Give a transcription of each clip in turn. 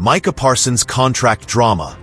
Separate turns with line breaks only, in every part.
Micah Parsons contract drama.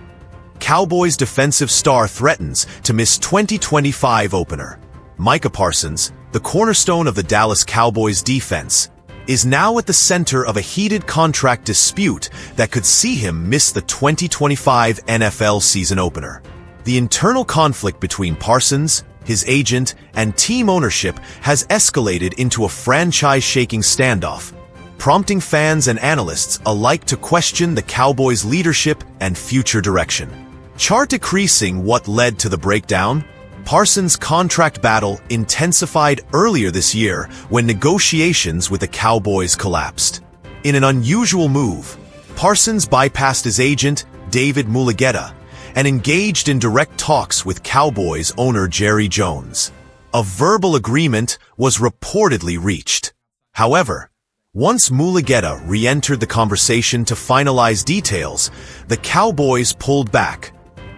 Cowboys defensive star threatens to miss 2025 opener. Micah Parsons, the cornerstone of the Dallas Cowboys defense, is now at the center of a heated contract dispute that could see him miss the 2025 NFL season opener. The internal conflict between Parsons, his agent, and team ownership has escalated into a franchise-shaking standoff, prompting fans and analysts alike to question the Cowboys' leadership and future direction. Chart decreasing what led to the breakdown. Parsons' contract battle intensified earlier this year when negotiations with the Cowboys collapsed. In an unusual move, Parsons bypassed his agent, David Mulugheta, and engaged in direct talks with Cowboys owner Jerry Jones. A verbal agreement was reportedly reached. However, once Mulugheta re-entered the conversation to finalize details, the Cowboys pulled back,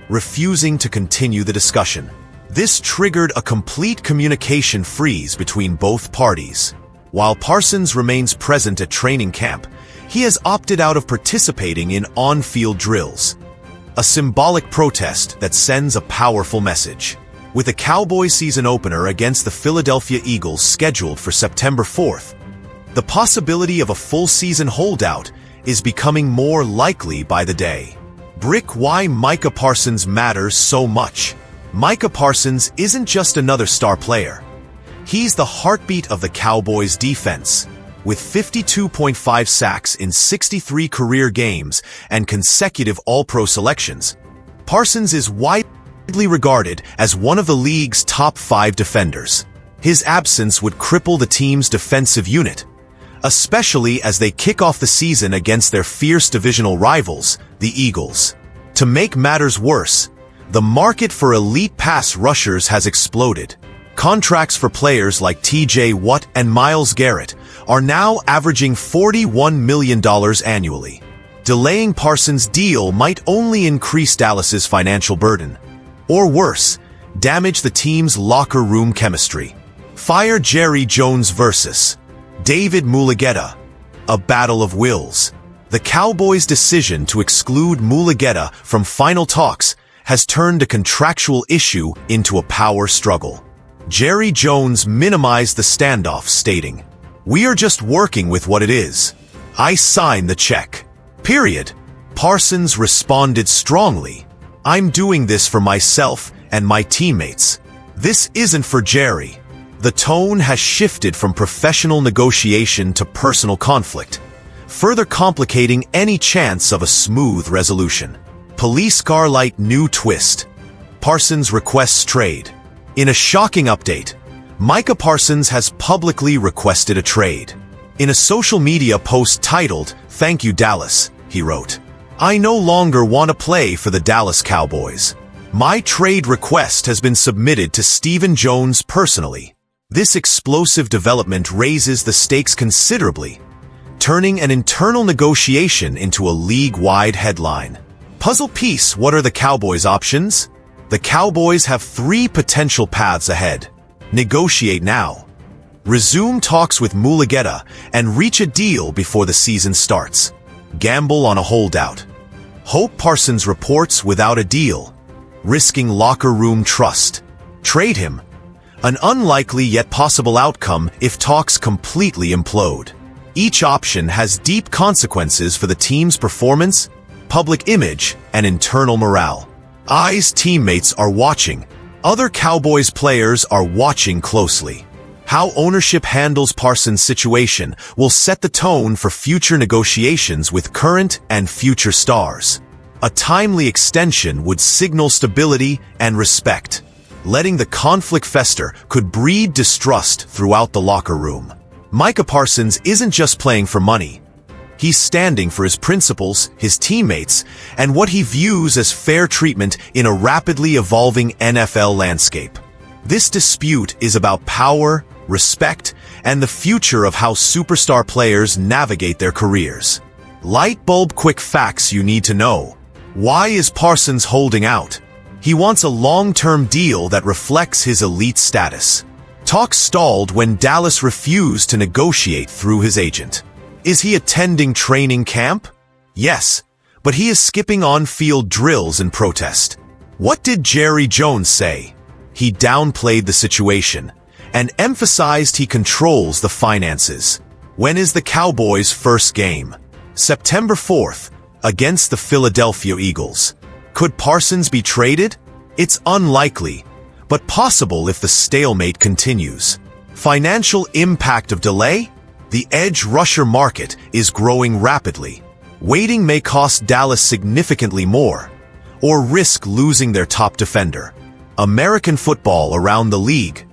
refusing to continue the discussion. This triggered a complete communication freeze between both parties. While Parsons remains present at training camp, he has opted out of participating in on-field drills, a symbolic protest that sends a powerful message. With the Cowboys season opener against the Philadelphia Eagles scheduled for September 4th, the possibility of a full-season holdout is becoming more likely by the day. Why Micah Parsons matters so much. Micah Parsons isn't just another star player. He's the heartbeat of the Cowboys' defense. With 52.5 sacks in 63 career games and consecutive All-Pro selections, Parsons is widely regarded as one of the league's top 5 defenders. His absence would cripple the team's defensive unit, especially as they kick off the season against their fierce divisional rivals, the Eagles. To make matters worse, the market for elite pass rushers has exploded. Contracts for players like T.J. Watt and Myles Garrett are now averaging $41 million annually. Delaying Parsons' deal might only increase Dallas's financial burden, or worse, damage the team's locker room chemistry. Fire Jerry Jones versus David Mulugheta, a battle of wills. The Cowboys' decision to exclude Mulugheta from final talks has turned a contractual issue into a power struggle. Jerry Jones minimized the standoff, stating, "We are just working with what it is. I sign the check. Period." Parsons responded strongly, "I'm doing this for myself and my teammates. This isn't for Jerry." The tone has shifted from professional negotiation to personal conflict, further complicating any chance of a smooth resolution. Police Garlight new twist. Parsons requests trade. In a shocking update, Micah Parsons has publicly requested a trade. In a social media post titled, "Thank you, Dallas," he wrote, "I no longer want to play for the Dallas Cowboys. My trade request has been submitted to Stephen Jones personally." This explosive development raises the stakes considerably, turning an internal negotiation into a league-wide headline. Puzzle piece: what are the Cowboys' options? The Cowboys have 3 potential paths ahead. Negotiate now, resume talks with Mulugheta, and reach a deal before the season starts. Gamble on a holdout. Hope Parsons reports without a deal, risking locker room trust. Trade him. An unlikely yet possible outcome if talks completely implode. Each option has deep consequences for the team's performance, public image, and internal morale. Teammates are watching. Other Cowboys players are watching closely. How ownership handles Parsons' situation will set the tone for future negotiations with current and future stars. A timely extension would signal stability and respect. Letting the conflict fester could breed distrust throughout the locker room. Micah Parsons isn't just playing for money. He's standing for his principles, his teammates, and what he views as fair treatment in a rapidly evolving NFL landscape. This dispute is about power, respect, and the future of how superstar players navigate their careers. Light bulb quick facts you need to know. Why is Parsons holding out? He wants a long-term deal that reflects his elite status. Talks stalled when Dallas refused to negotiate through his agent. Is he attending training camp? Yes, but he is skipping on-field drills in protest. What did Jerry Jones say? He downplayed the situation and emphasized he controls the finances. When is the Cowboys' first game? September 4th, against the Philadelphia Eagles. Could Parsons be traded? It's unlikely, but possible if the stalemate continues. Financial impact of delay? The edge rusher market is growing rapidly. Waiting may cost Dallas significantly more, or risk losing their top defender. American football around the league.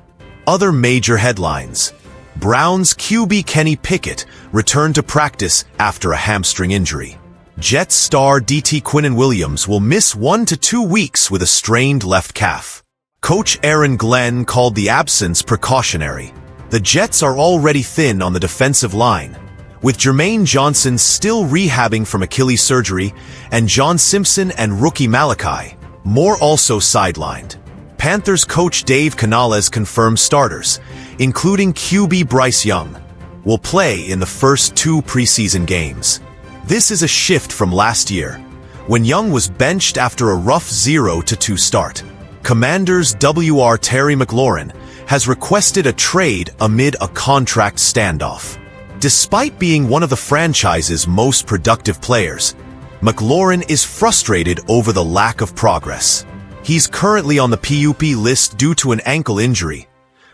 Other major headlines. Browns QB Kenny Pickett returned to practice after a hamstring injury. Jets star DT Quinnen Williams will miss 1 to 2 weeks with a strained left calf. Coach Aaron Glenn called the absence precautionary. The Jets are already thin on the defensive line, with Jermaine Johnson still rehabbing from Achilles surgery and John Simpson and rookie Malachi Moore also sidelined. Panthers coach Dave Canales confirmed starters, including QB Bryce Young, will play in the first 2 preseason games. This is a shift from last year, when Young was benched after a rough 0-2 start. Commanders' WR Terry McLaurin has requested a trade amid a contract standoff. Despite being one of the franchise's most productive players, McLaurin is frustrated over the lack of progress. He's currently on the PUP list due to an ankle injury,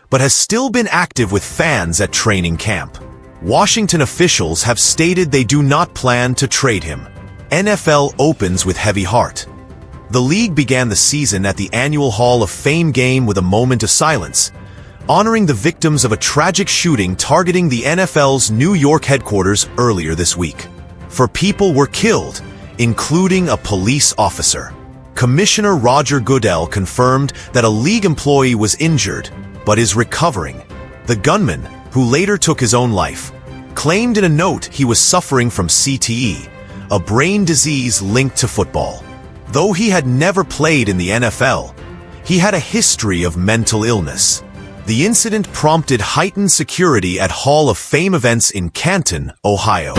but has still been active with fans at training camp. Washington officials have stated they do not plan to trade him. NFL opens with heavy heart. The league began the season at the annual Hall of Fame game with a moment of silence, honoring the victims of a tragic shooting targeting the NFL's New York headquarters earlier this week. 4 people were killed, including a police officer. Commissioner Roger Goodell confirmed that a league employee was injured, but is recovering. The gunman, who later took his own life, claimed in a note he was suffering from CTE, a brain disease linked to football. Though he had never played in the NFL, he had a history of mental illness. The incident prompted heightened security at Hall of Fame events in Canton, Ohio.